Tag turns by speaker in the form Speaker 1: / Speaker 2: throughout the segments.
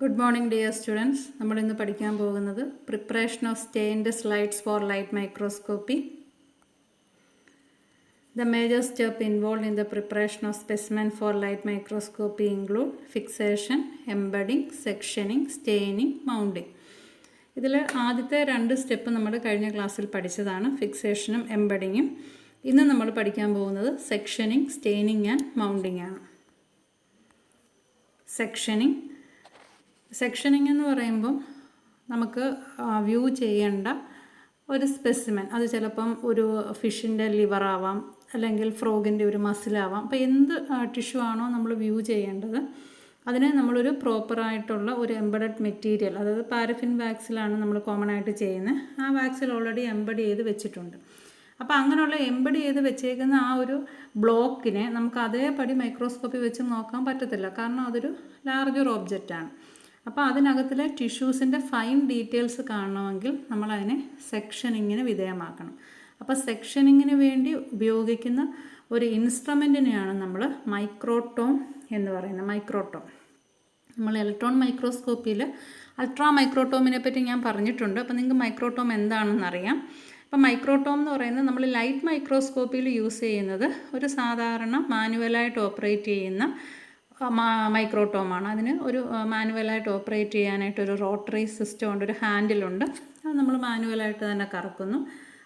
Speaker 1: Good morning, dear students. നമ്മൾ ഇന്ന് പഠിക്കാൻ പോകുന്നത് preparation of stained slides for light microscopy. The major steps involved in the preparation of specimen for light microscopy include fixation, embedding, sectioning, staining, mounting. ഇതിൽ ആദ്യത്തെ രണ്ട് step നമ്മൾ കഴിഞ്ഞ ക്ലാസ്സിൽ പഠിച്ചതാണ്, ഫിക്സേഷനും എംബഡിങ്ങും. ഇന്ന് നമ്മൾ പഠിക്കാൻ പോകുന്നത് സെക്ഷനിങ്, സ്റ്റെയിനിങ് ആൻഡ് മൗണ്ടിങ് ആണ്. സെക്ഷനിങ് എന്ന് പറയുമ്പം നമുക്ക് വ്യൂ ചെയ്യേണ്ട ഒരു സ്പെസിമെൻ, അത് ചിലപ്പം ഒരു ഫിഷിൻ്റെ ലിവറാവാം, അല്ലെങ്കിൽ ഫ്രോഗിൻ്റെ ഒരു മസിലാവാം. അപ്പോൾ എന്ത് ടിഷ്യൂ ആണോ നമ്മൾ വ്യൂ ചെയ്യേണ്ടത് അതിനെ നമ്മളൊരു പ്രോപ്പറായിട്ടുള്ള ഒരു എംബഡഡ് മെറ്റീരിയൽ, അതായത് പാരഫിൻ വാക്സിലാണ് നമ്മൾ കോമൺ ആയിട്ട് ചെയ്യുന്നത്. ആ വാക്സിൽ ഓൾറെഡി എംബഡ് ചെയ്ത് വെച്ചിട്ടുണ്ട്. അപ്പോൾ അങ്ങനെയുള്ള എംബഡ് ചെയ്ത് വെച്ചേക്കുന്ന ആ ഒരു ബ്ലോക്കിനെ നമുക്ക് അതേപടി മൈക്രോസ്കോപ്പി വെച്ച് നോക്കാൻ പറ്റത്തില്ല, കാരണം അതൊരു ലാർജർ ഓബ്ജക്റ്റാണ്. അപ്പോൾ അതിനകത്തിലെ ടിഷ്യൂസിൻ്റെ ഫൈൻ ഡീറ്റെയിൽസ് കാണണമെങ്കിൽ നമ്മളതിനെ സെക്ഷനിങ്ങിന് വിധേയമാക്കണം. അപ്പോൾ സെക്ഷനിങ്ങിന് വേണ്ടി ഉപയോഗിക്കുന്ന ഒരു ഇൻസ്ട്രുമെൻറ്റിനെയാണ് നമ്മൾ മൈക്രോട്ടോം എന്ന് പറയുന്നത്. മൈക്രോട്ടോം നമ്മൾ ഇലക്ട്രോൺ മൈക്രോസ്കോപ്പിയിൽ അൾട്രാ മൈക്രോട്ടോമിനെ പറ്റി ഞാൻ പറഞ്ഞിട്ടുണ്ട്. അപ്പോൾ നിങ്ങൾക്ക് മൈക്രോട്ടോം എന്താണെന്നറിയാം. അപ്പോൾ മൈക്രോട്ടോം എന്ന് പറയുന്നത് നമ്മൾ ലൈറ്റ് മൈക്രോസ്കോപ്പിയിൽ യൂസ് ചെയ്യുന്നത് ഒരു സാധാരണ മാനുവലായിട്ട് ഓപ്പറേറ്റ് ചെയ്യുന്ന മൈക്രോട്ടോമാണ്. അതിന് ഒരു മാനുവലായിട്ട് ഓപ്പറേറ്റ് ചെയ്യാനായിട്ട് ഒരു റോട്ടറി സിസ്റ്റം ഉണ്ട്, ഒരു ഹാൻഡിലുണ്ട്. അത് നമ്മൾ മാനുവലായിട്ട് തന്നെ കറക്കുന്നു.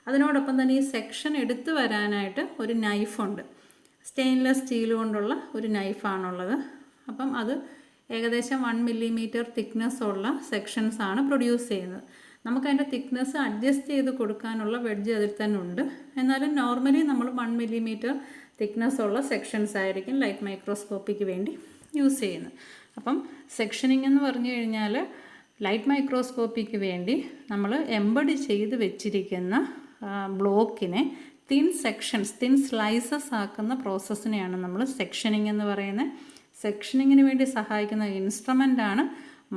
Speaker 1: അതിനോടൊപ്പം തന്നെ ഈ സെക്ഷൻ എടുത്തു വരാനായിട്ട് ഒരു നൈഫുണ്ട്, സ്റ്റെയിൻലെസ് സ്റ്റീൽ കൊണ്ടുള്ള ഒരു നൈഫാണുള്ളത്. അപ്പം അത് ഏകദേശം 1 മില്ലിമീറ്റർ തിക്നെസ് ഉള്ള സെക്ഷൻസാണ് പ്രൊഡ്യൂസ് ചെയ്യുന്നത്. നമുക്കതിൻ്റെ തിക്നെസ് അഡ്ജസ്റ്റ് ചെയ്ത് കൊടുക്കാനുള്ള വെഡ്ജ് അതിൽ തന്നെ ഉണ്ട്. എന്നാലും നോർമലി നമ്മൾ 1 മില്ലിമീറ്റർ തിക്നെസ് ഉള്ള സെക്ഷൻസ് ആയിരിക്കും ലൈറ്റ് മൈക്രോസ്കോപ്പിക്ക് വേണ്ടി യൂസ് ചെയ്യുന്നത്. അപ്പം സെക്ഷനിങ് എന്ന് പറഞ്ഞു കഴിഞ്ഞാൽ ലൈറ്റ് മൈക്രോസ്കോപ്പിക്ക് വേണ്ടി നമ്മൾ എംബഡ് ചെയ്ത് വെച്ചിരിക്കുന്ന ബ്ലോക്കിനെ തിൻ സെക്ഷൻസ്, തിൻ സ്ലൈസസ് ആക്കുന്ന പ്രോസസ്സിനെയാണ് നമ്മൾ സെക്ഷനിങ് എന്ന് പറയുന്നത്. സെക്ഷനിങ്ങിന് വേണ്ടി സഹായിക്കുന്ന ഇൻസ്ട്രുമെൻ്റാണ്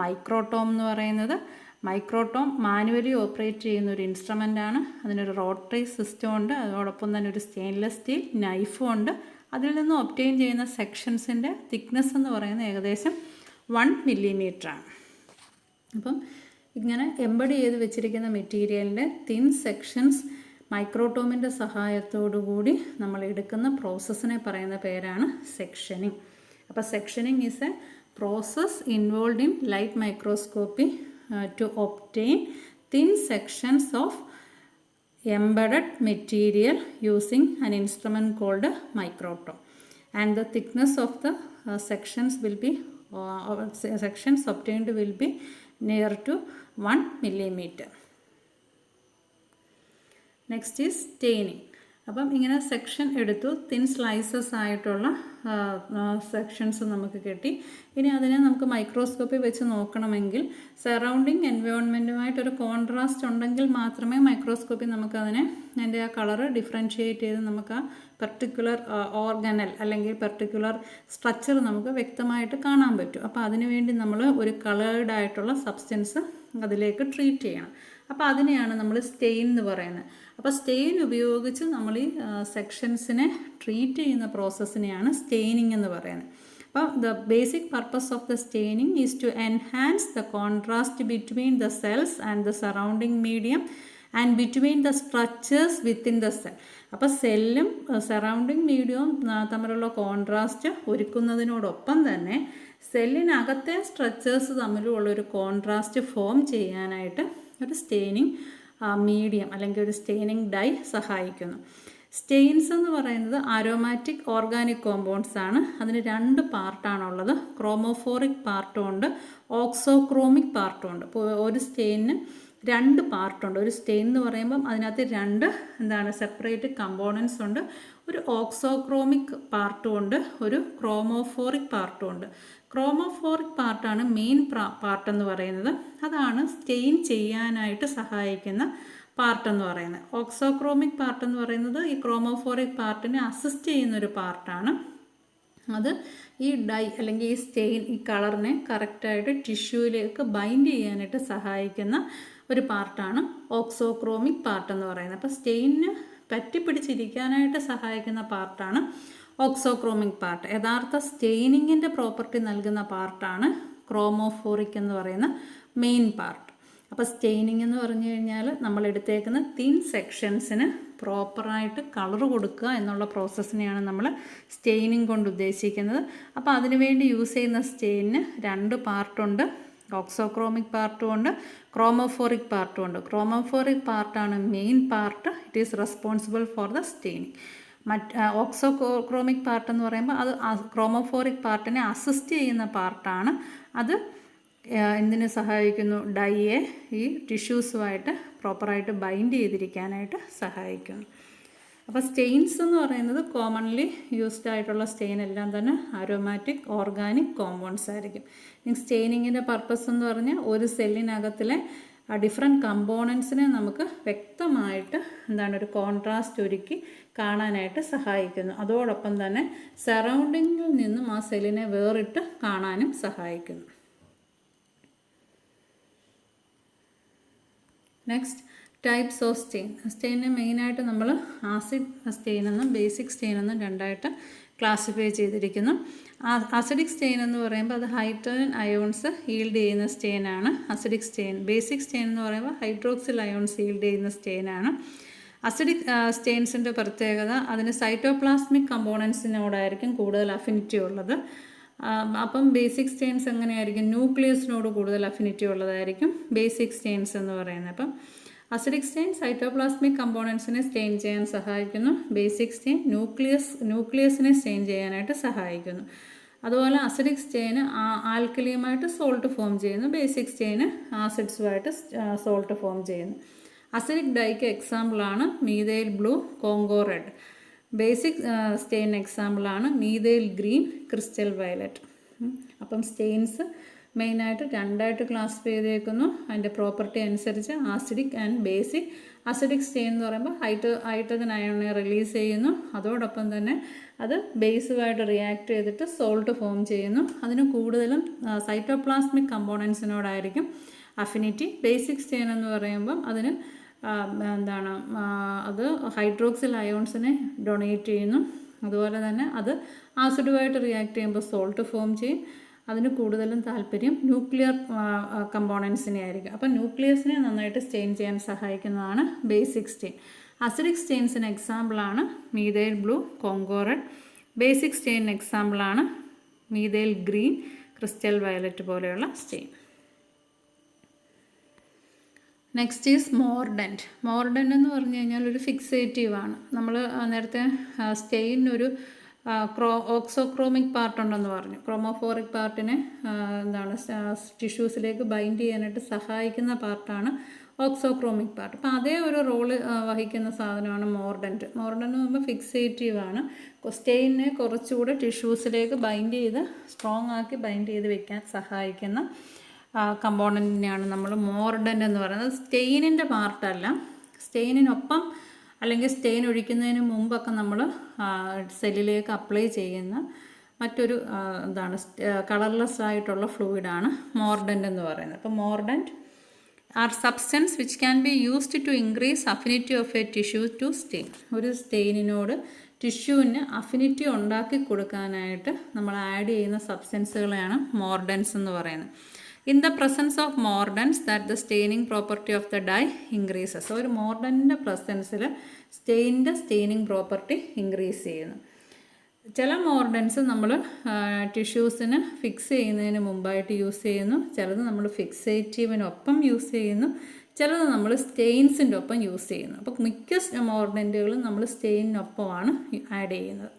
Speaker 1: മൈക്രോട്ടോം എന്ന് പറയുന്നത്. മൈക്രോട്ടോം മാനുവലി ഓപ്പറേറ്റ് ചെയ്യുന്ന ഒരു ഇൻസ്ട്രുമെൻ്റാണ്. അതിനൊരു റോട്ടറി സിസ്റ്റം ഉണ്ട്, അതോടൊപ്പം തന്നെ ഒരു സ്റ്റെയിൻലെസ് സ്റ്റീൽ നൈഫും ഉണ്ട്. അതിൽ നിന്ന് ഒബ്റ്റെയിൻ ചെയ്യുന്ന സെക്ഷൻസിൻ്റെ തിക്നെസ് എന്ന് പറയുന്നത് ഏകദേശം 1 മില്ലിമീറ്ററാണ്. അപ്പം ഇങ്ങനെ എംബഡ് ചെയ്ത് വെച്ചിരിക്കുന്ന മെറ്റീരിയലിൻ്റെ തിൻ സെക്ഷൻസ് മൈക്രോട്ടോമിൻ്റെ സഹായത്തോടു കൂടി നമ്മൾ എടുക്കുന്ന പ്രോസസ്സിനെ പറയുന്ന പേരാണ് സെക്ഷനിങ്. അപ്പോൾ സെക്ഷനിങ് is A process involve in light microscopy to obtain thin sections of embedded material using an instrument called microtome, and the thickness of the sections will be sections obtained will be near to 1 millimeter. Next is staining. അപ്പം ഇങ്ങനെ section എടുത്തു, thin slices ആയിട്ടുള്ള sections നമുക്ക് കിട്ടി. ഇനി അതിനെ നമുക്ക് മൈക്രോസ്കോപ്പിൽ വെച്ച് നോക്കണമെങ്കിൽ സറൗണ്ടിങ് എൻവയോൺമെൻറ്റുമായിട്ടൊരു കോൺട്രാസ്റ്റ് ഉണ്ടെങ്കിൽ മാത്രമേ മൈക്രോസ്കോപ്പിൽ നമുക്കതിനെ അതിൻ്റെ ആ കളറ് ഡിഫറൻഷ്യേറ്റ് ചെയ്ത് നമുക്ക് ആ പെർട്ടിക്കുലർ ഓർഗനൽ അല്ലെങ്കിൽ പെർട്ടിക്കുലർ സ്ട്രക്ചർ നമുക്ക് വ്യക്തമായിട്ട് കാണാൻ പറ്റും. അപ്പോൾ അതിനുവേണ്ടി നമ്മൾ ഒരു കളേർഡ് ആയിട്ടുള്ള സബ്സ്റ്റൻസ് അതിലേക്ക് ട്രീറ്റ് ചെയ്യണം. അപ്പോൾ അതിനെയാണ് നമ്മൾ സ്റ്റെയിൻ എന്ന് പറയുന്നത്. അപ്പോൾ സ്റ്റെയിൻ ഉപയോഗിച്ച് നമ്മൾ ഈ സെക്ഷൻസിനെ ട്രീറ്റ് ചെയ്യുന്ന പ്രോസസ്സിനെയാണ് സ്റ്റെയിനിങ് എന്ന് പറയുന്നത്. അപ്പോൾ the basic purpose of the staining is to enhance the contrast between the cells and the surrounding medium and between the structures within the cell. അപ്പോൾ സെല്ലും സറൗണ്ടിങ് മീഡിയവും തമ്മിലുള്ള കോൺട്രാസ്റ്റ് ഒരുക്കുന്നതിനോടൊപ്പം തന്നെ സെല്ലിനകത്തെ സ്ട്രക്ചേഴ്സ് തമ്മിലുള്ളൊരു കോൺട്രാസ്റ്റ് ഫോം ചെയ്യാനായിട്ട് ഒരു സ്റ്റെയിനിങ് മീഡിയം അല്ലെങ്കിൽ ഒരു സ്റ്റെയിനിങ് ഡൈ സഹായിക്കുന്നു. സ്റ്റെയിൻസ് എന്ന് പറയുന്നത് ആരോമാറ്റിക് ഓർഗാനിക് കോമ്പൗണ്ട്സ് ആണ്. അതിന് 2 പാർട്ടാണുള്ളത്. ക്രോമോഫോറിക് പാർട്ടും ഉണ്ട്, ഓക്സോക്രോമിക് പാർട്ടും ഉണ്ട്. ഇപ്പോൾ ഒരു സ്റ്റെയിനിന് 2 പാർട്ടുണ്ട്. ഒരു സ്റ്റെയിൻ എന്ന് പറയുമ്പം അതിനകത്ത് 2 സെപ്പറേറ്റ് കമ്പോണൻസ് ഉണ്ട്. ഒരു ഓക്സോക്രോമിക് പാർട്ടും ഉണ്ട്, ഒരു ക്രോമോഫോറിക് പാർട്ടും ഉണ്ട്. ക്രോമോഫോറിക് പാർട്ടാണ് മെയിൻ പാർട്ടെന്ന് പറയുന്നത്. അതാണ് സ്റ്റെയിൻ ചെയ്യാനായിട്ട് സഹായിക്കുന്ന പാർട്ടെന്ന് പറയുന്നത്. ഓക്സോക്രോമിക് പാർട്ടെന്ന് പറയുന്നത് ഈ ക്രോമോഫോറിക് പാർട്ടിനെ അസിസ്റ്റ് ചെയ്യുന്നൊരു പാർട്ടാണ്. അത് ഈ ഡൈ അല്ലെങ്കിൽ ഈ സ്റ്റെയിൻ, ഈ കളറിനെ കറക്റ്റായിട്ട് ടിഷ്യൂവിലേക്ക് ബൈൻഡ് ചെയ്യാനായിട്ട് സഹായിക്കുന്ന ഒരു പാർട്ടാണ് ഓക്സോക്രോമിക് പാർട്ടെന്ന് പറയുന്നത്. അപ്പോൾ സ്റ്റെയിനിന് പറ്റിപ്പിടിച്ചിരിക്കാനായിട്ട് സഹായിക്കുന്ന പാർട്ടാണ് ഓക്സോക്രോമിക് പാർട്ട്. യഥാർത്ഥ സ്റ്റെയിനിങ്ങിൻ്റെ പ്രോപ്പർട്ടി നൽകുന്ന പാർട്ടാണ് ക്രോമോഫോറിക് എന്ന് പറയുന്ന മെയിൻ പാർട്ട്. അപ്പോൾ സ്റ്റെയിനിങ് എന്ന് പറഞ്ഞു കഴിഞ്ഞാൽ നമ്മൾ എടുത്തേക്കുന്ന തിൻ സെക്ഷൻസിന് പ്രോപ്പറായിട്ട് കളർ കൊടുക്കുക എന്നുള്ള പ്രോസസ്സിനെയാണ് നമ്മൾ സ്റ്റെയിനിങ് കൊണ്ട് ഉദ്ദേശിക്കുന്നത്. അപ്പോൾ അതിനുവേണ്ടി യൂസ് ചെയ്യുന്ന സ്റ്റെയിനിന് 2 പാർട്ടുണ്ട്. ഓക്സോക്രോമിക് പാർട്ടും ഉണ്ട്, ക്രോമോഫോറിക് പാർട്ടും ഉണ്ട്. ക്രോമോഫോറിക് പാർട്ടാണ് main part. It is responsible for the staining. Auxochromic part എന്ന് പറയുമ്പോൾ അത് ക്രോമോഫോറിക് പാർട്ടിനെ അസിസ്റ്റ് ചെയ്യുന്ന പാർട്ടാണ്. അത് എന്തിനു സഹായിക്കുന്നു? ഡൈയെ ഈ ടിഷ്യൂസുമായിട്ട് പ്രോപ്പറായിട്ട് ബൈൻഡ് ചെയ്തിരിക്കാനായിട്ട് സഹായിക്കുന്നു. അപ്പോൾ സ്റ്റെയിൻസ് എന്ന് പറയുന്നത് കോമൺലി യൂസ്ഡ് ആയിട്ടുള്ള സ്റ്റെയിൻ എല്ലാം തന്നെ അരോമാറ്റിക് ഓർഗാനിക് കോമ്പൗണ്ട്സ് ആയിരിക്കും. സ്റ്റെയിനിങ്ങിൻ്റെ പർപ്പസ് എന്ന് പറഞ്ഞാൽ ഒരു സെല്ലിനകത്തിലെ ഡിഫറെൻറ്റ് കമ്പോണൻസിനെ നമുക്ക് വ്യക്തമായിട്ട് ഒരു കോൺട്രാസ്റ്റ് ഒരുക്കി കാണാനായിട്ട് സഹായിക്കുന്നു. അതോടൊപ്പം തന്നെ സറൗണ്ടിങ്ങിൽ നിന്നും ആ സെല്ലിനെ വേറിട്ട് കാണാനും സഹായിക്കുന്നു. Next, types of stain. സ്റ്റെയിനെ മെയിനായിട്ട് നമ്മൾ ആസിഡ് സ്റ്റെയിൻ എന്നും ബേസിക് സ്റ്റെയിൻ എന്നും 2ആയിട്ട് ക്ലാസിഫൈ ചെയ്തിരിക്കുന്നു. അസിഡിക് സ്റ്റെയിൻ എന്ന് പറയുമ്പോൾ അത് ഹൈഡ്രജൻ അയോൺസ് ഈൽഡ് ചെയ്യുന്ന സ്റ്റെയിനാണ് അസിഡിക് സ്റ്റെയിൻ. ബേസിക് സ്റ്റെയിൻ എന്ന് പറയുമ്പോൾ ഹൈഡ്രോക്സിൽ അയോൺസ് ഈൽഡ് ചെയ്യുന്ന സ്റ്റെയിനാണ്. അസിഡിക് സ്റ്റെയിൻസിൻ്റെ പ്രത്യേകത അതിന് സൈറ്റോപ്ലാസ്മിക് കമ്പോണൻസിനോടായിരിക്കും കൂടുതൽ അഫിനിറ്റി ഉള്ളത്. അപ്പം ബേസിക് സ്റ്റെയിൻസ് എങ്ങനെയായിരിക്കും? ന്യൂക്ലിയസിനോട് കൂടുതൽ അഫിനിറ്റി ഉള്ളതായിരിക്കും ബേസിക് സ്റ്റെയിൻസ് എന്ന് പറയുന്നത്. അപ്പം അസിഡിക് സ്റ്റെയിൻ സൈറ്റോപ്ലാസ്മിക് കമ്പോണൻസിനെ സ്റ്റെയിൻ ചെയ്യാൻ സഹായിക്കുന്നു. ബേസിക് സ്റ്റെയിൻ ന്യൂക്ലിയസിനെ സ്റ്റെയിൻ ചെയ്യാനായിട്ട് സഹായിക്കുന്നു. അതുപോലെ അസിഡിക് സ്റ്റെയിന് ആൽക്കലിയുമായിട്ട് സോൾട്ട് ഫോം ചെയ്യുന്നു. ബേസിക് സ്റ്റെയിന് ആസിഡ്സുമായിട്ട് സോൾട്ട് ഫോം ചെയ്യുന്നു. അസിഡിക് ഡൈക്ക് എക്സാമ്പിളാണ് methyl blue, Congo red. Basic stain എക്സാമ്പിളാണ് മീഥൈൽ ഗ്രീൻ, ക്രിസ്റ്റൽ വയലറ്റ്. അപ്പം സ്റ്റെയിൻസ് മെയിനായിട്ട് 2ആയിട്ട് ക്ലാസിഫൈ ചെയ്തേക്കുന്നു. അതിൻ്റെ പ്രോപ്പർട്ടി അനുസരിച്ച് acidic and basic. Acidic stain എന്ന് പറയുമ്പോൾ ഹൈഡ്രജൻ അയോണിനെ റിലീസ് ചെയ്യുന്നു. അതോടൊപ്പം തന്നെ അത് ബേസുമായിട്ട് റിയാക്ട് ചെയ്തിട്ട് സോൾട്ട് ഫോം ചെയ്യുന്നു. അതിന് കൂടുതലും സൈറ്റോപ്ലാസ്മിക് കമ്പോണൻസിനോടായിരിക്കും അഫിനിറ്റി. ബേസിക് സ്റ്റെയിൻ എന്ന് പറയുമ്പം അതിന് അത് ഹൈഡ്രോക്സിൽ അയോൺസിനെ ഡൊണേറ്റ് ചെയ്യുന്നു. അതുപോലെ തന്നെ അത് ആസിഡുമായിട്ട് റിയാക്ട് ചെയ്യുമ്പോൾ സോൾട്ട് ഫോം ചെയ്യും. അതിന് കൂടുതലും താല്പര്യം ന്യൂക്ലിയർ കമ്പോണൻസിനെ ആയിരിക്കും. അപ്പോൾ ന്യൂക്ലിയസിനെ നന്നായിട്ട് സ്റ്റെയിൻ ചെയ്യാൻ സഹായിക്കുന്നതാണ് ബേസിക് സ്റ്റെയിൻ. അസിഡിക് സ്റ്റെയിൻസിന് എക്സാമ്പിളാണ് methyl blue, Congo red. Basic stain എക്സാമ്പിളാണ് മീഥൈൽ ഗ്രീൻ, ക്രിസ്റ്റൽ വയലറ്റ് പോലെയുള്ള stain. Next is mordant. Mordant എന്ന് പറഞ്ഞു കഴിഞ്ഞാൽ ഒരു ഫിക്സേറ്റീവാണ്. നമ്മൾ നേരത്തെ സ്റ്റെയിനൊരു ഓക്സോക്രോമിക് പാർട്ടുണ്ടെന്ന് പറഞ്ഞു. ക്രോമോഫോറിക് പാർട്ടിനെ ടിഷ്യൂസിലേക്ക് ബൈൻഡ് ചെയ്യാനായിട്ട് സഹായിക്കുന്ന പാർട്ടാണ് ഓക്സോക്രോമിക് പാർട്ട്. അപ്പോൾ അതേ ഒരു റോള് വഹിക്കുന്ന സാധനമാണ് മോർഡൻറ്റ്. മോർഡൻറ്റ് എന്ന് പറയുമ്പോൾ ഫിക്സേറ്റീവാണ്. സ്റ്റെയിനെ കുറച്ചുകൂടെ ടിഷ്യൂസിലേക്ക് ബൈൻഡ് ചെയ്ത് സ്ട്രോങ് ആക്കി ബൈൻഡ് ചെയ്ത് വെക്കാൻ സഹായിക്കുന്ന കമ്പോണൻറ്റിനെയാണ് നമ്മൾ മോർഡൻറ്റ് എന്ന് പറയുന്നത്. സ്റ്റെയിനിൻ്റെ പാർട്ടല്ല. സ്റ്റെയിനിനൊപ്പം അല്ലെങ്കിൽ സ്റ്റെയിൻ ഒഴിക്കുന്നതിന് മുമ്പൊക്കെ നമ്മൾ സെല്ലിലേക്ക് അപ്ലൈ ചെയ്യുന്ന മറ്റൊരു കളർലെസ് ആയിട്ടുള്ള ഫ്ലൂയിഡാണ് മോർഡൻറ്റ് എന്ന് പറയുന്നത്. അപ്പോൾ mordant are substance which can be used to increase affinity of a tissue to stain. ഒരു സ്റ്റെയിനിനോട് ടിഷ്യൂവിന് അഫിനിറ്റി ഉണ്ടാക്കി കൊടുക്കാനായിട്ട് നമ്മൾ ആഡ് ചെയ്യുന്ന സബ്സ്റ്റൻസുകളെയാണ് മോർഡൻസ് എന്ന് പറയുന്നത്. In the presence of mordants, that the staining property of the dye increases. So, ഒരു മോർഡൻറ്റിൻ്റെ പ്രസൻസിൽ staining property increase ചെയ്യുന്നു. ചില മോർഡൻസ് നമ്മൾ ടിഷ്യൂസിന് ഫിക്സ് ചെയ്യുന്നതിന് മുമ്പായിട്ട് യൂസ് ചെയ്യുന്നു. ചിലത് നമ്മൾ ഫിക്സേറ്റീവിനൊപ്പം യൂസ് ചെയ്യുന്നു. ചിലത് നമ്മൾ സ്റ്റെയിൻസിൻ്റെ ഒപ്പം യൂസ് ചെയ്യുന്നു. അപ്പോൾ മിക്ക മോർഡൻറ്റുകളും നമ്മൾ സ്റ്റെയിനൊപ്പമാണ് ആഡ് ചെയ്യുന്നത്.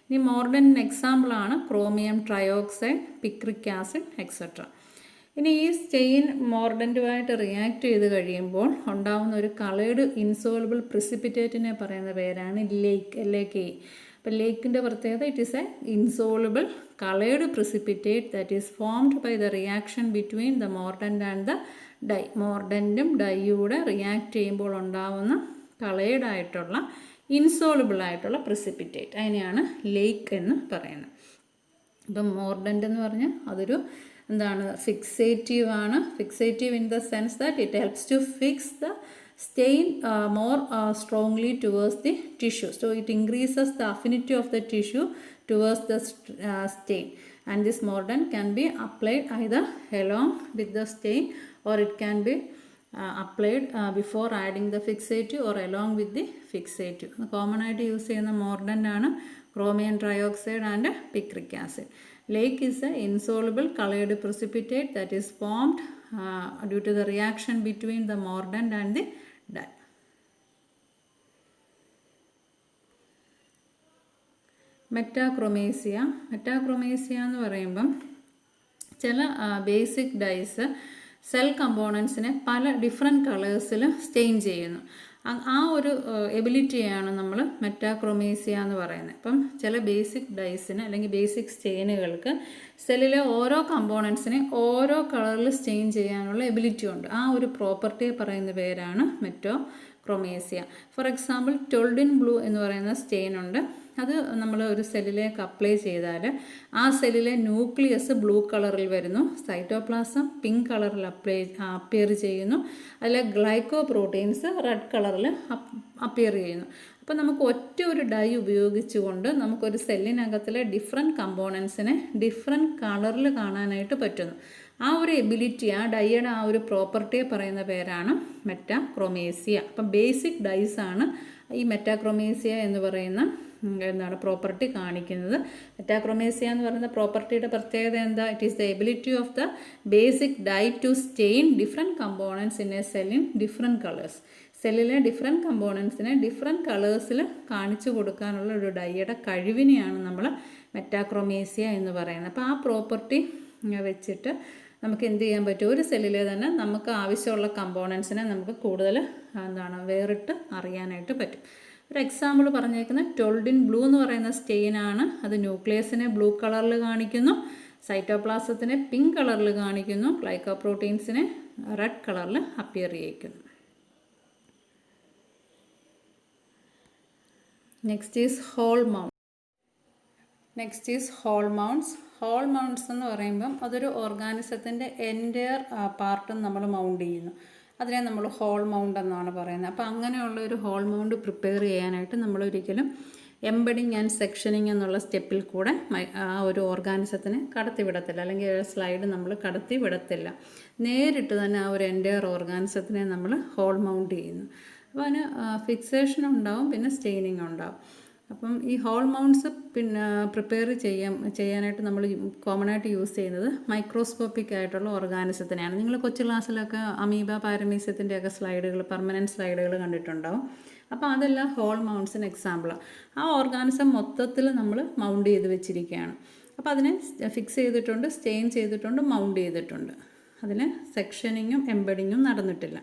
Speaker 1: ഇനി മോർഡൻറ്റിന് എക്സാമ്പിളാണ് chromium trioxide, picric acid etcetera. ഇനി ഈ സ്റ്റെയിൻ മോർഡൻറ്റുമായിട്ട് റിയാക്ട് ചെയ്ത് കഴിയുമ്പോൾ ഉണ്ടാകുന്ന ഒരു കളേർഡ് ഇൻസോൾബിൾ പ്രിസിപ്പിറ്റേറ്റിനെ പറയുന്ന പേരാണ് ലേക്ക്, LAKE. അപ്പോൾ ലേക്കിൻ്റെ പ്രത്യേകത it is a insoluble coloured precipitate that is formed by the reaction between the mordant and the dye. മോർഡൻറ്റും ഡൈയൂടെ റിയാക്ട് ചെയ്യുമ്പോൾ ഉണ്ടാകുന്ന കളേർഡായിട്ടുള്ള ഇൻസോൾബിളായിട്ടുള്ള പ്രിസിപ്പിറ്റേറ്റ്, അതിനെയാണ് ലേക്ക് എന്ന് പറയുന്നത്. ഇപ്പം മോർഡൻറ്റ് എന്ന് പറഞ്ഞാൽ അതൊരു ഫിക്സേറ്റീവ് ആണ്. Fixative in the sense that it helps to fix the stain more strongly towards the tissue. So it increases the affinity of the tissue towards the stain. and this mordant can be applied either along with the stain or it can be applied before adding the fixative or along with the fixative. Common ആയിട്ട് use ചെയ്യുന്ന മോർഡൻ്റ് ആണ് chromium trioxide and picric acid. Lake is an insoluble colored precipitate that is formed due to the reaction between the mordant and the dye. മെറ്റാക്രൊമേസിയ എന്ന് പറയുമ്പം ചില basic dyes cell കമ്പോണൻസിനെ പല different കളേഴ്സിൽ stain ചെയ്യുന്നു. ആ ഒരു എബിലിറ്റിയാണ് നമ്മൾ മെറ്റാക്രൊമേസിയ എന്ന് പറയുന്നത്. അപ്പം ചില ബേസിക് ഡൈസിന് അല്ലെങ്കിൽ ബേസിക് സ്റ്റെയിനുകൾക്ക് സെല്ലിലെ ഓരോ കമ്പോണൻസിനെ ഓരോ കളറിൽ സ്റ്റെയിൻ ചെയ്യാനുള്ള എബിലിറ്റി ഉണ്ട്. ആ ഒരു പ്രോപ്പർട്ടിയെ പറയുന്ന പേരാണ് മെറ്റാക്രൊമേസിയ. ഫോർ എക്സാമ്പിൾ ടൊൾഡിൻ ബ്ലൂ എന്ന് പറയുന്ന സ്റ്റെയിൻ ഉണ്ട്. അത് നമ്മൾ ഒരു സെല്ലിലേക്ക് അപ്ലൈ ചെയ്താൽ ആ സെല്ലിലെ ന്യൂക്ലിയസ് ബ്ലൂ കളറിൽ വരുന്നു, സൈറ്റോപ്ലാസം പിങ്ക് കളറിൽ അപ്പിയർ ചെയ്യുന്നു, അതിലെ ഗ്ലൈക്കോ പ്രോട്ടീൻസ് റെഡ് കളറിൽ അപ്പിയർ ചെയ്യുന്നു. അപ്പോൾ നമുക്ക് ഒറ്റ ഒരു ഡൈ ഉപയോഗിച്ചുകൊണ്ട് നമുക്കൊരു സെല്ലിനകത്തിലെ ഡിഫറെൻറ്റ് കമ്പോണൻസിനെ ഡിഫറെൻറ്റ് കളറിൽ കാണാനായിട്ട് പറ്റുന്നു. ആ ഒരു എബിലിറ്റി, ആ ഡൈയുടെ ആ ഒരു പ്രോപ്പർട്ടിയെ പറയുന്ന പേരാണ് മെറ്റാക്രൊമേസിയ. അപ്പം ബേസിക് ഡൈസാണ് ഈ മെറ്റാക്രൊമേസിയ എന്ന് പറയുന്ന പ്രോപ്പർട്ടി കാണിക്കുന്നത്. മെറ്റാക്രൊമേസിയ എന്ന് പറയുന്ന പ്രോപ്പർട്ടിയുടെ പ്രത്യേകത എന്താ? It is the ability of the basic dye to stain different components in a cell in different colours. സെല്ലിലെ ഡിഫറെൻറ്റ് കമ്പോണൻസിനെ ഡിഫറെൻറ്റ് കളേഴ്സിൽ കാണിച്ചു കൊടുക്കാനുള്ള ഒരു ഡൈയുടെ കഴിവിനെയാണ് നമ്മൾ മെറ്റാക്രൊമേസിയ എന്ന് പറയുന്നത്. അപ്പോൾ ആ പ്രോപ്പർട്ടി വെച്ചിട്ട് നമുക്ക് എന്ത് ചെയ്യാൻ പറ്റും? ഒരു സെല്ലിലെ തന്നെ നമുക്ക് ആവശ്യമുള്ള കമ്പോണൻസിനെ നമുക്ക് കൂടുതൽ വേറിട്ട് അറിയാനായിട്ട് പറ്റും. ഒരു എക്സാമ്പിൾ പറഞ്ഞേക്കുന്നത് ടൊൾഡിൻ ബ്ലൂ എന്ന് പറയുന്ന സ്റ്റെയിനാണ്. അത് ന്യൂക്ലിയസിനെ ബ്ലൂ കളറിൽ കാണിക്കുന്നു, സൈറ്റോപ്ലാസത്തിനെ പിങ്ക് കളറിൽ കാണിക്കുന്നു, ഗ്ലൈക്കോപ്രോട്ടീൻസിനെ റെഡ് കളറിൽ അപ്പിയർ ചെയ്യിക്കുന്നു. Next is whole mounts. Whole mounts എന്ന് പറയുമ്പം അതൊരു ഓർഗാനിസത്തിൻ്റെ എൻറ്റയർ പാർട്ടും നമ്മൾ മൗണ്ട് ചെയ്യുന്നു. അതിനെ നമ്മൾ ഹോൾ മൗണ്ട് എന്നാണ് പറയുന്നത്. അപ്പോൾ അങ്ങനെയുള്ള ഒരു ഹോൾ മൗണ്ട് പ്രിപ്പയർ ചെയ്യാനായിട്ട് നമ്മളൊരിക്കലും എംബഡിങ് ആൻഡ് സെക്ഷനിങ് എന്നുള്ള സ്റ്റെപ്പിൽ കൂടെ ആ ഒരു ഓർഗാനിസത്തിനെ കടത്തിവിടത്തില്ല, അല്ലെങ്കിൽ സ്ലൈഡ് നമ്മൾ കടത്തി വിടത്തില്ല. നേരിട്ട് തന്നെ ആ ഒരു എൻറ്റയർ ഓർഗാനിസത്തിനെ നമ്മൾ ഹോൾ മൗണ്ട് ചെയ്യുന്നു. അപ്പോൾ അതിന് ഫിക്സേഷൻ ഉണ്ടാവും, പിന്നെ സ്റ്റെയിനിങ് ഉണ്ടാവും. അപ്പം ഈ ഹോൾ മൗണ്ട്സ് പിന്നെ പ്രിപ്പയർ ചെയ്യാനായിട്ട് നമ്മൾ കോമൺ ആയിട്ട് യൂസ് ചെയ്യുന്നത് മൈക്രോസ്കോപ്പിക് ആയിട്ടുള്ള ഓർഗാനിസത്തിനെയാണ്. നിങ്ങൾ കൊച്ചു ക്ലാസ്സിലൊക്കെ അമീബ പാരമീസിയത്തിൻ്റെയൊക്കെ സ്ലൈഡുകൾ, പെർമനൻറ്റ് സ്ലൈഡുകൾ കണ്ടിട്ടുണ്ടാവും. അപ്പോൾ അതെല്ലാം ഹോൾ മൗണ്ട്സിന് എക്സാമ്പിളാണ്. ആ ഓർഗാനിസം മൊത്തത്തിൽ നമ്മൾ മൗണ്ട് ചെയ്ത് വെച്ചിരിക്കുകയാണ്. അപ്പോൾ അതിനെ ഫിക്സ് ചെയ്തിട്ടുണ്ട്, സ്റ്റെയിൻ ചെയ്തിട്ടുണ്ട്, മൗണ്ട് ചെയ്തിട്ടുണ്ട്. അതിന് സെക്ഷനിങ്ങും എംബഡിങ്ങും നടന്നിട്ടില്ല.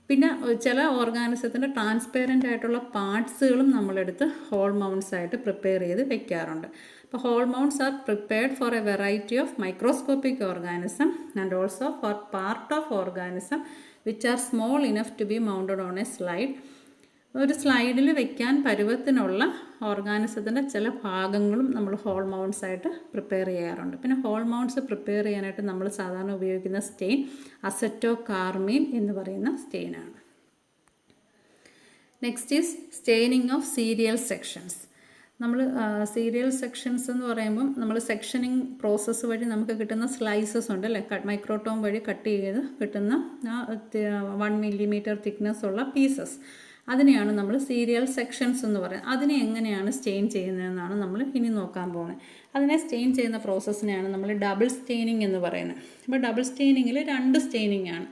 Speaker 1: പിന്നെ ചില ഓർഗാനിസത്തിൻ്റെ ട്രാൻസ്പെറൻ്റ് ആയിട്ടുള്ള പാർട്സുകളും നമ്മളെടുത്ത് ഹോൾ മൗണ്ട്സ് ആയിട്ട് പ്രിപ്പയർ ചെയ്ത് വെക്കാറുണ്ട്. അപ്പോൾ whole mounts are prepared for a variety of microscopic organism and also for part of organism which are small enough to be mounted on a slide. ഒരു സ്ലൈഡിൽ വെക്കാൻ പരുവത്തിനുള്ള ഓർഗാനിസത്തിൻ്റെ ചില ഭാഗങ്ങളും നമ്മൾ ഹോൾ മൗണ്ട്സ് ആയിട്ട് പ്രിപ്പയർ ചെയ്യാറുണ്ട്. പിന്നെ ഹോൾ മൗണ്ട്സ് പ്രിപ്പയർ ചെയ്യാനായിട്ട് നമ്മൾ സാധാരണ ഉപയോഗിക്കുന്ന സ്റ്റെയിൻ അസറ്റോ കാർമീൻ എന്ന് പറയുന്ന സ്റ്റെയിനാണ്. Next is staining of serial sections. നമ്മൾ സീരിയൽ സെക്ഷൻസ് എന്ന് പറയുമ്പം നമ്മൾ സെക്ഷനിങ് പ്രോസസ്സ് വഴി നമുക്ക് കിട്ടുന്ന സ്ലൈസസ് ഉണ്ട് അല്ലേ, മൈക്രോട്ടോം വഴി കട്ട് ചെയ്ത് കിട്ടുന്ന 1 millimeter തിക്നെസ് ഉള്ള പീസസ്, അതിനെയാണ് നമ്മൾ സീരിയൽ സെക്ഷൻസ് എന്ന് പറയുന്നത്. അതിനെ എങ്ങനെയാണ് സ്റ്റെയിൻ ചെയ്യുന്നതെന്നാണ് നമ്മൾ ഇനി നോക്കാൻ പോകുന്നത്. അതിനെ സ്റ്റെയിൻ ചെയ്യുന്ന പ്രോസസ്സിനെയാണ് നമ്മൾ ഡബിൾ സ്റ്റെയിനിങ് എന്ന് പറയുന്നത്. അപ്പോൾ ഡബിൾ സ്റ്റെയിനിങ്ങിൽ 2 സ്റ്റെയിനിങ് ആണ്.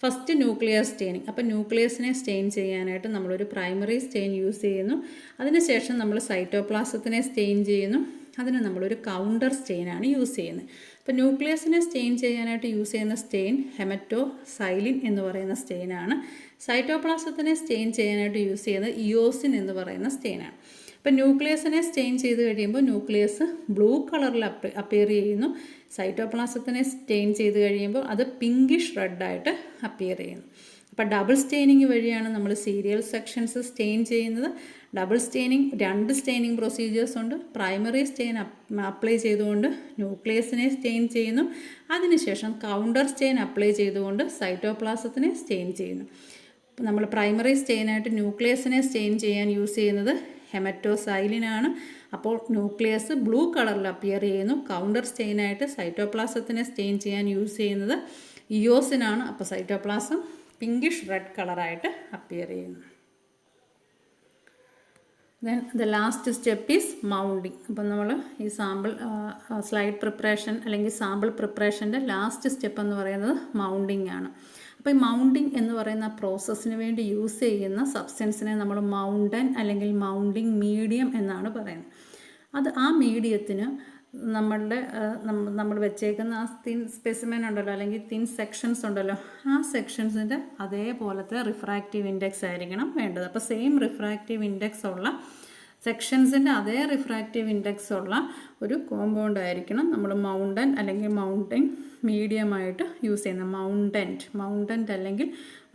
Speaker 1: First nuclear staining. അപ്പോൾ ന്യൂക്ലിയസിനെ സ്റ്റെയിൻ ചെയ്യാനായിട്ട് നമ്മളൊരു പ്രൈമറി സ്റ്റെയിൻ യൂസ് ചെയ്യുന്നു. അതിനുശേഷം നമ്മൾ സൈറ്റോപ്ലാസത്തിനെ സ്റ്റെയിൻ ചെയ്യുന്നു. അതിന് നമ്മളൊരു കൗണ്ടർ സ്റ്റെയിനാണ് യൂസ് ചെയ്യുന്നത്. അപ്പോൾ ന്യൂക്ലിയസിനെ സ്റ്റെയിൻ ചെയ്യാനായിട്ട് യൂസ് ചെയ്യുന്ന സ്റ്റെയിൻ ഹെമറ്റോസൈലിൻ എന്ന് പറയുന്ന സ്റ്റെയിനാണ്. സൈറ്റോപ്ലാസത്തിനെ സ്റ്റെയിൻ ചെയ്യാനായിട്ട് യൂസ് ചെയ്യുന്നത് ഇയോസിൻ എന്ന് പറയുന്ന സ്റ്റെയിനാണ്. അപ്പോൾ ന്യൂക്ലിയസിനെ സ്റ്റെയിൻ ചെയ്ത് കഴിയുമ്പോൾ ന്യൂക്ലിയസ് ബ്ലൂ കളറിൽ അപ്പിയർ ചെയ്യുന്നു. സൈറ്റോപ്ലാസത്തിനെ സ്റ്റെയിൻ ചെയ്ത് കഴിയുമ്പോൾ അത് പിങ്കിഷ് റെഡായിട്ട് അപ്പിയർ ചെയ്യുന്നു. അപ്പോൾ ഡബിൾ സ്റ്റെയിനിങ് വഴിയാണ് നമ്മൾ സീരിയൽ സെക്ഷൻസ് സ്റ്റെയിൻ ചെയ്യുന്നത്. ഡബിൾ സ്റ്റെയിനിങ് 2 സ്റ്റെയിനിങ് പ്രൊസീജിയേഴ്സ് ഉണ്ട്. പ്രൈമറി സ്റ്റെയിൻ അപ്ലൈ ചെയ്തുകൊണ്ട് ന്യൂക്ലിയസിനെ സ്റ്റെയിൻ ചെയ്യുന്നു. അതിനുശേഷം കൗണ്ടർ സ്റ്റെയിൻ അപ്ലൈ ചെയ്തുകൊണ്ട് സൈറ്റോപ്ലാസത്തിനെ സ്റ്റെയിൻ ചെയ്യുന്നു. നമ്മൾ പ്രൈമറി സ്റ്റെയിനായിട്ട് ന്യൂക്ലിയസിനെ സ്റ്റെയിൻ ചെയ്യാൻ യൂസ് ചെയ്യുന്നത് ഹെമറ്റോസൈലിനാണ്. അപ്പോൾ ന്യൂക്ലിയസ് ബ്ലൂ കളറിൽ അപ്പിയർ ചെയ്യുന്നു. കൗണ്ടർ സ്റ്റെയിനായിട്ട് സൈറ്റോപ്ലാസത്തിനെ സ്റ്റെയിൻ ചെയ്യാൻ യൂസ് ചെയ്യുന്നത് ഇയോസിനാണ്. അപ്പോൾ സൈറ്റോപ്ലാസം പിങ്കിഷ് റെഡ് കളറായിട്ട് അപ്പിയർ ചെയ്യുന്നു. Then the last step is mounting. അപ്പം നമ്മൾ ഈ സ്ലൈഡ് പ്രിപ്പറേഷൻ അല്ലെങ്കിൽ സാമ്പിൾ പ്രിപ്പറേഷൻ്റെ ലാസ്റ്റ് സ്റ്റെപ്പ് എന്ന് പറയുന്നത് മൗണ്ടിങ് ആണ്. അപ്പോൾ ഈ മൗണ്ടിങ് എന്ന് പറയുന്ന പ്രോസസ്സിന് വേണ്ടി യൂസ് ചെയ്യുന്ന സബ്സ്റ്റൻസിനെ നമ്മൾ മൗണ്ടൻ അല്ലെങ്കിൽ മൗണ്ടിങ് മീഡിയം എന്നാണ് പറയുന്നത്. ആ മീഡിയത്തിന് നമ്മൾ വെച്ചേക്കുന്ന ആ തിൻ സ്പെസിമെൻ ഉണ്ടല്ലോ, അല്ലെങ്കിൽ തിൻ സെക്ഷൻസ് ഉണ്ടല്ലോ, ആ സെക്ഷൻസിൻ്റെ അതേപോലത്തെ റിഫ്രാക്റ്റീവ് ഇൻഡെക്സ് ആയിരിക്കണം വേണ്ടത്. അപ്പോൾ സെയിം റിഫ്രാക്റ്റീവ് ഇൻഡെക്സ് ഉള്ള സെക്ഷൻസിൻ്റെ അതേ റിഫ്രാക്റ്റീവ് ഇൻഡെക്സ് ഉള്ള ഒരു കോമ്പൗണ്ട് ആയിരിക്കണം നമ്മൾ മൗണ്ടൻ അല്ലെങ്കിൽ മൗണ്ടിങ് മീഡിയമായിട്ട് യൂസ് ചെയ്യുന്നത്. മൗണ്ടൻറ്റ് അല്ലെങ്കിൽ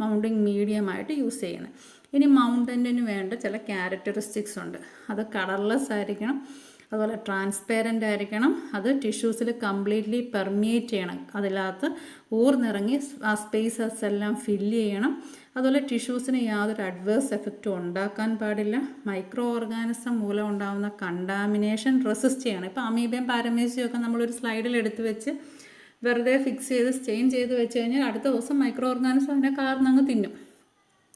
Speaker 1: മൗണ്ടിങ് മീഡിയമായിട്ട് യൂസ് ചെയ്യുന്നത്. ഇനി മൗണ്ടൻറ്റിന് വേണ്ട ചില ക്യാരക്ടറിസ്റ്റിക്സ് ഉണ്ട്. അത് കളർലെസ് ആയിരിക്കണം, അതുപോലെ ട്രാൻസ്പെറൻ്റ് ആയിരിക്കണം, അത് ടിഷ്യൂസിൽ കംപ്ലീറ്റ്ലി പെർമിയേറ്റ് ചെയ്യണം, അതിനകത്ത് ഊർന്നിറങ്ങി ആ സ്പേസസ് എല്ലാം ഫില്ല് ചെയ്യണം. അതുപോലെ ടിഷ്യൂസിന് യാതൊരു അഡ്വേഴ്സ് എഫക്റ്റും ഉണ്ടാക്കാൻ പാടില്ല. മൈക്രോ ഓർഗാനിസം മൂലം ഉണ്ടാകുന്ന കണ്ടാമിനേഷൻ റെസിസ്റ്റ് ചെയ്യണം. ഇപ്പോൾ അമീബയും പാരമീസിയും ഒക്കെ നമ്മളൊരു സ്ലൈഡിൽ എടുത്ത് വെച്ച് വെറുതെ ഫിക്സ് ചെയ്ത് സ്റ്റെയിൻ ചെയ്ത് വെച്ച് കഴിഞ്ഞാൽ അടുത്ത ദിവസം മൈക്രോ ഓർഗാനിസം അതിനെ കാർന്നങ്ങ് തിന്നും.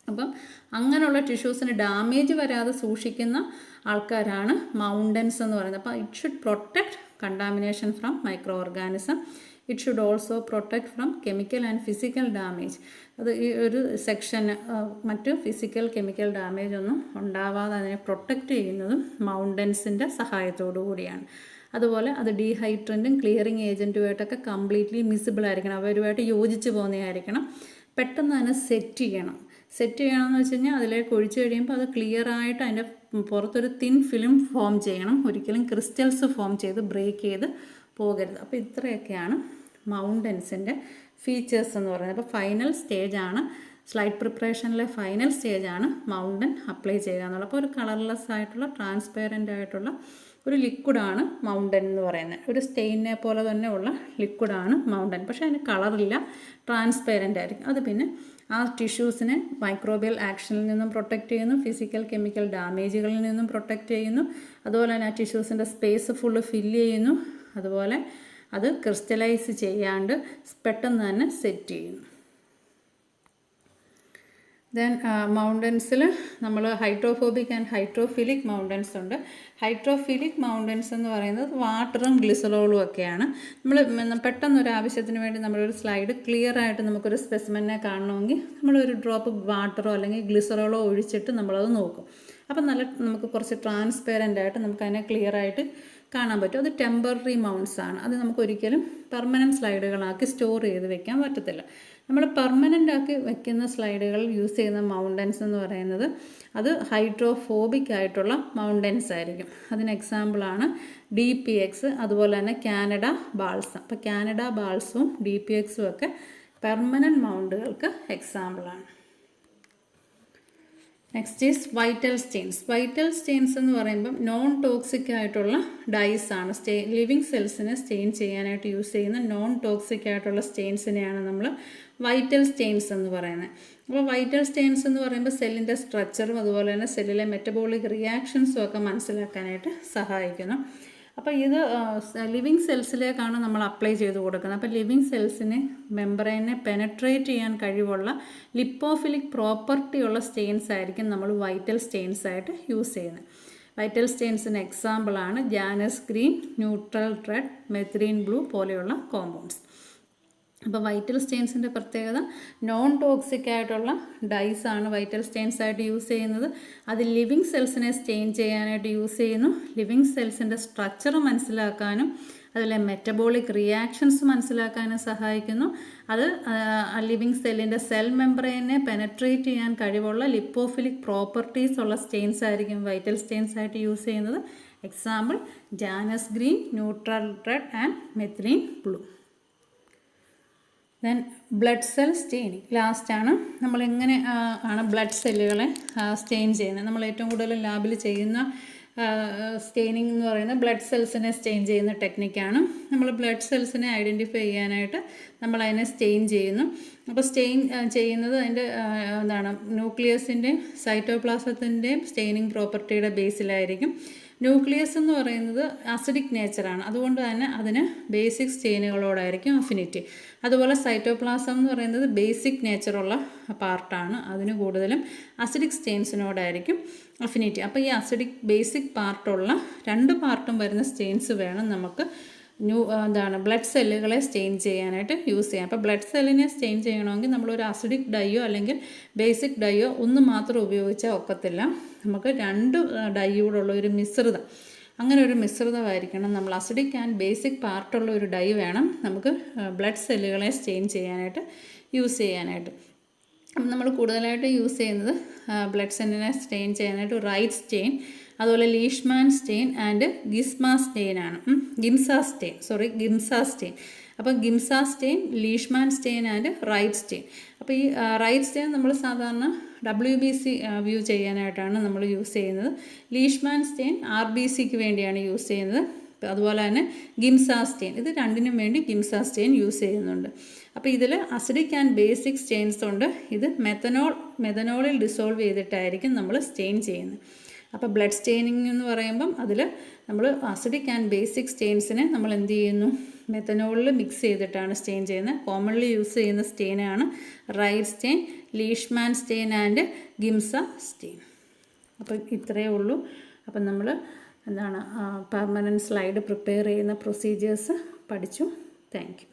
Speaker 1: അപ്പം അങ്ങനെയുള്ള ടിഷ്യൂസിന് ഡാമേജ് വരാതെ സൂക്ഷിക്കുന്ന ആൾക്കാരാണ് മൗണ്ടൻസ് എന്ന് പറയുന്നത്. അപ്പോൾ it should protect contamination from micro organism. It should also protect from chemical and physical damage. അത് ഈ ഒരു സെക്ഷന് മറ്റ് ഫിസിക്കൽ കെമിക്കൽ ഡാമേജ് ഒന്നും ഉണ്ടാവാതെ അതിനെ പ്രൊട്ടക്റ്റ് ചെയ്യുന്നതും മൗണ്ടൻസിൻ്റെ സഹായത്തോടു കൂടിയാണ്. അതുപോലെ അത് ഡീഹൈഡ്രൻറ്റും ക്ലിയറിങ് ഏജൻറ്റുമായിട്ടൊക്കെ കംപ്ലീറ്റ്ലി മിസിബിൾ ആയിരിക്കണം, അവരുമായിട്ട് യോജിച്ച് പോകുന്നതായിരിക്കണം. പെട്ടെന്ന് തന്നെ സെറ്റ് ചെയ്യണമെന്ന് വെച്ച് കഴിഞ്ഞാൽ അതിലേക്ക് ഒഴിച്ച് കഴിയുമ്പോൾ അത് ക്ലിയറായിട്ട് അതിൻ്റെ പുറത്തൊരു തിൻ ഫിലിം ഫോം ചെയ്യണം. ഒരിക്കലും ക്രിസ്റ്റൽസ് ഫോം ചെയ്ത് ബ്രേക്ക് ചെയ്ത് പോകരുത്. അപ്പോൾ ഇത്രയൊക്കെയാണ് മൗണ്ടൻസിൻ്റെ ഫീച്ചേഴ്സ് എന്ന് പറയുന്നത്. അപ്പോൾ ഫൈനൽ സ്റ്റേജാണ് സ്ലൈഡ് പ്രിപ്പറേഷനിലെ ഫൈനൽ സ്റ്റേജാണ് മൗണ്ടൻ അപ്ലൈ ചെയ്യുക എന്നുള്ളത്. അപ്പോൾ ഒരു കളർലെസ് ആയിട്ടുള്ള ട്രാൻസ്പെറൻ്റ് ആയിട്ടുള്ള ഒരു ലിക്വിഡാണ് മൗണ്ടൻ എന്ന് പറയുന്നത്. ഒരു സ്റ്റെയിനെ പോലെ തന്നെ ഉള്ള ലിക്വിഡാണ് മൗണ്ടൻ. പക്ഷേ അതിന് കളറില്ല, ട്രാൻസ്പെറൻ്റ് ആയിരിക്കും. അത് പിന്നെ ആ ടിഷ്യൂസിനെ മൈക്രോബിയൽ ആക്ഷനിൽ നിന്നും പ്രൊട്ടക്റ്റ് ചെയ്യുന്നു, ഫിസിക്കൽ കെമിക്കൽ ഡാമേജുകളിൽ നിന്നും പ്രൊട്ടക്റ്റ് ചെയ്യുന്നു. അതുപോലെ തന്നെ ആ ടിഷ്യൂസിൻ്റെ സ്പേസ് ഫുള്ള് ഫില്ല് ചെയ്യുന്നു. അതുപോലെ അത് ക്രിസ്റ്റലൈസ് ചെയ്യാണ്ട് പെട്ടെന്ന് തന്നെ സെറ്റ് ചെയ്യുന്നു. ദെൻ മൗണ്ടൻസിൽ നമ്മൾ ഹൈഡ്രോഫോബിക് ആൻഡ് ഹൈഡ്രോഫിലിക് മൗണ്ടൻസ് ഉണ്ട്. ഹൈഡ്രോഫിലിക് മൗണ്ടൻസ് എന്ന് പറയുന്നത് വാട്ടറും ഗ്ലിസറോളും ഒക്കെയാണ്. നമ്മൾ പെട്ടെന്നൊരു ആവശ്യത്തിന് വേണ്ടി നമ്മളൊരു സ്ലൈഡ് ക്ലിയർ ആയിട്ട് നമുക്കൊരു സ്പെസിമെനെ കാണണമെങ്കിൽ നമ്മളൊരു ഡ്രോപ്പ് വാട്ടറോ അല്ലെങ്കിൽ ഗ്ലിസറോളോ ഒഴിച്ചിട്ട് നമ്മളത് നോക്കും. അപ്പം നമുക്ക് കുറച്ച് ട്രാൻസ്പെറൻ്റ് ആയിട്ട് നമുക്കതിനെ ക്ലിയർ ആയിട്ട് കാണാൻ പറ്റും. അത് ടെമ്പററി മൗണ്ട്സ് ആണ്. അത് നമുക്കൊരിക്കലും പെർമനൻറ്റ് സ്ലൈഡുകളാക്കി സ്റ്റോർ ചെയ്ത് വെക്കാൻ പറ്റത്തില്ല. നമ്മൾ പെർമനൻ്റ് ആക്കി വെക്കുന്ന സ്ലൈഡുകൾ യൂസ് ചെയ്യുന്ന മൗണ്ടൻസ് എന്ന് പറയുന്നത് അത് ഹൈഡ്രോഫോബിക് ആയിട്ടുള്ള മൗണ്ടൻസ് ആയിരിക്കും. അതിന് എക്സാമ്പിളാണ് DPX, അതുപോലെ തന്നെ കാനഡ ബാൾസം. അപ്പോൾ കാനഡ ബാൾസവും DPXും ഒക്കെ പെർമനൻറ്റ് മൗണ്ടുകൾക്ക് എക്സാമ്പിളാണ്. Next is vital Staines. Vital Staines എന്ന് പറയുമ്പം നോൺ ടോക്സിക് ആയിട്ടുള്ള ഡൈസ് ആണ്. ലിവിങ് സെൽസിനെ സ്റ്റെയിൻ ചെയ്യാനായിട്ട് യൂസ് ചെയ്യുന്ന നോൺ ടോക്സിക് ആയിട്ടുള്ള സ്റ്റെയിൻസിനെയാണ് നമ്മൾ വൈറ്റൽ സ്റ്റെയിൻസ് എന്ന് പറയുന്നത്. അപ്പോൾ വൈറ്റൽ സ്റ്റെയിൻസ് എന്ന് പറയുമ്പോൾ സെല്ലിൻ്റെ സ്ട്രക്ചറും അതുപോലെ തന്നെ സെല്ലിലെ മെറ്റബോളിക് റിയാക്ഷൻസും ഒക്കെ മനസ്സിലാക്കാനായിട്ട് സഹായിക്കുന്നു. അപ്പോൾ ഇത് ലിവിങ് സെൽസിലേക്കാണ് നമ്മൾ അപ്ലൈ ചെയ്ത് കൊടുക്കുന്നത്. അപ്പോൾ ലിവിങ് സെൽസിനെ മെമ്പറൈനെ പെനട്രേറ്റ് ചെയ്യാൻ കഴിവുള്ള ലിപ്പോഫിലിക് പ്രോപ്പർട്ടിയുള്ള സ്റ്റെയിൻസ് ആയിരിക്കും നമ്മൾ വൈറ്റൽ സ്റ്റെയിൻസ് ആയിട്ട് യൂസ് ചെയ്യുന്നത്. വൈറ്റൽ സ്റ്റെയിൻസിന് എക്സാമ്പിളാണ് Janus green, neutral red, methylene blue പോലെയുള്ള കോമ്പൗണ്ട്സ്. അപ്പോൾ വൈറ്റൽ സ്റ്റെയിൻസിൻ്റെ പ്രത്യേകത നോൺ ടോക്സിക് ആയിട്ടുള്ള ഡൈസ് ആണ് വൈറ്റൽ സ്റ്റെയിൻസ് ആയിട്ട് യൂസ് ചെയ്യുന്നത്. അത് ലിവിങ് സെൽസിനെ സ്റ്റെയിൻ ചെയ്യാനായിട്ട് യൂസ് ചെയ്യുന്നു. ലിവിങ് സെൽസിൻ്റെ സ്ട്രക്ചർ മനസ്സിലാക്കാനും അതിലെ മെറ്റബോളിക് റിയാക്ഷൻസ് മനസ്സിലാക്കാനും സഹായിക്കുന്നു. അത് ലിവിങ് സെല്ലിൻ്റെ സെൽ മെമ്പറൈനെ പെനട്രേറ്റ് ചെയ്യാൻ കഴിവുള്ള ലിപ്പോഫിലിക് പ്രോപ്പർട്ടീസ് ഉള്ള സ്റ്റെയിൻസ് ആയിരിക്കും വൈറ്റൽ സ്റ്റെയിൻസ് ആയിട്ട് യൂസ് ചെയ്യുന്നത്. Example Janus green, neutral red and methylene blue. Then blood cell staining ലാസ്റ്റാണ്. നമ്മളെങ്ങനെ ആണ് ബ്ലഡ് സെല്ലുകളെ സ്റ്റെയിൻ ചെയ്യുന്നത്. നമ്മൾ ഏറ്റവും കൂടുതൽ ലാബിൽ ചെയ്യുന്ന സ്റ്റെയിനിങ് എന്ന് പറയുന്നത് ബ്ലഡ് സെൽസിനെ സ്റ്റെയിൻ ചെയ്യുന്ന ടെക്നിക്കാണ്. നമ്മൾ ബ്ലഡ് സെൽസിനെ ഐഡൻറ്റിഫൈ ചെയ്യാനായിട്ട് നമ്മളതിനെ സ്റ്റെയിൻ ചെയ്യുന്നു. അപ്പോൾ സ്റ്റെയിൻ ചെയ്യുന്നത് അതിൻ്റെ ന്യൂക്ലിയസിൻ്റെയും സൈറ്റോപ്ലാസത്തിൻ്റെയും സ്റ്റെയിനിങ് പ്രോപ്പർട്ടിയുടെ ബേസിലായിരിക്കും. ന്യൂക്ലിയസ് എന്ന് പറയുന്നത് അസിഡിക് നേച്ചറാണ്, അതുകൊണ്ട് തന്നെ അതിന് ബേസിക് സ്റ്റെയിനുകളോടായിരിക്കും അഫിനിറ്റി. അതുപോലെ സൈറ്റോപ്ലാസം എന്ന് പറയുന്നത് ബേസിക് നേച്ചറുള്ള പാർട്ടാണ്, അതിന് കൂടുതലും അസിഡിക് സ്റ്റെയിൻസിനോടായിരിക്കും അഫിനിറ്റി. അപ്പോൾ ഈ അസിഡിക് ബേസിക് പാർട്ടുള്ള 2 പാർട്ടും വരുന്ന സ്റ്റെയിൻസ് വേണം നമുക്ക് ബ്ലഡ് സെല്ലുകളെ സ്റ്റെയിൻ ചെയ്യാനായിട്ട് യൂസ് ചെയ്യാം. അപ്പോൾ ബ്ലഡ് സെല്ലിനെ സ്റ്റെയിൻ ചെയ്യണമെങ്കിൽ നമ്മളൊരു അസിഡിക് ഡൈയോ അല്ലെങ്കിൽ ബേസിക് ഡൈയോ ഒന്ന് മാത്രം ഉപയോഗിച്ചാൽ ഒക്കത്തില്ല. നമുക്ക് 2 ഡൈയോടുള്ള ഒരു മിശ്രിതം, അങ്ങനെ ഒരു മിശ്രിതമായിരിക്കണം. നമ്മൾ അസിഡിക് ആൻഡ് ബേസിക് പാർട്ടുള്ള ഒരു ഡൈ വേണം നമുക്ക് ബ്ലഡ് സെല്ലുകളെ സ്റ്റെയിൻ ചെയ്യാനായിട്ട് യൂസ് ചെയ്യാനായിട്ട്. നമ്മൾ കൂടുതലായിട്ട് യൂസ് ചെയ്യുന്നത് ബ്ലഡ് സെല്ലിനെ സ്റ്റെയിൻ ചെയ്യാനായിട്ട് റൈറ്റ് സ്റ്റെയിൻ, അതുപോലെ Leishman stain and Giemsa stain ആണ്. Giemsa stain. അപ്പോൾ Giemsa stain, Leishman stain and Wright stain. അപ്പോൾ ഈ റൈറ്റ് സ്റ്റെയിൻ നമ്മൾ സാധാരണ WBC വ്യൂ ചെയ്യാനായിട്ടാണ് നമ്മൾ യൂസ് ചെയ്യുന്നത്. ലീഷ്മാൻ സ്റ്റെയിൻ RBCക്ക് വേണ്ടിയാണ് യൂസ് ചെയ്യുന്നത്. അതുപോലെ തന്നെ ഗിംസ സ്റ്റെയിൻ, ഇത് രണ്ടിനും വേണ്ടി ഗിംസ സ്റ്റെയിൻ യൂസ് ചെയ്യുന്നുണ്ട്. അപ്പോൾ ഇതിൽ അസിഡിക് ആൻഡ് ബേസിക് സ്റ്റെയിൻസ് ഉണ്ട്. ഇത് മെഥനോളിൽ ഡിസോൾവ് ചെയ്തിട്ടായിരിക്കും നമ്മൾ സ്റ്റെയിൻ ചെയ്യുന്നത്. അപ്പോൾ ബ്ലഡ് സ്റ്റെയിനിങ് എന്ന് പറയുമ്പം അതിൽ നമ്മൾ അസിഡിക് ആൻഡ് ബേസിക് സ്റ്റെയിൻസിനെ നമ്മൾ എന്ത് ചെയ്യുന്നു, മെഥനോളിൽ മിക്സ് ചെയ്തിട്ടാണ് സ്റ്റെയിൻ ചെയ്യുന്നത്. കോമൺലി യൂസ് ചെയ്യുന്ന സ്റ്റെയിനാണ് Wright stain, Leishman stain and Giemsa stain. അപ്പോൾ ഇത്രയേ ഉള്ളൂ. അപ്പം നമ്മൾ പെർമനൻറ്റ് സ്ലൈഡ് പ്രിപ്പയർ ചെയ്യുന്ന പ്രൊസീജിയേഴ്സ് പഠിച്ചു. Thank U.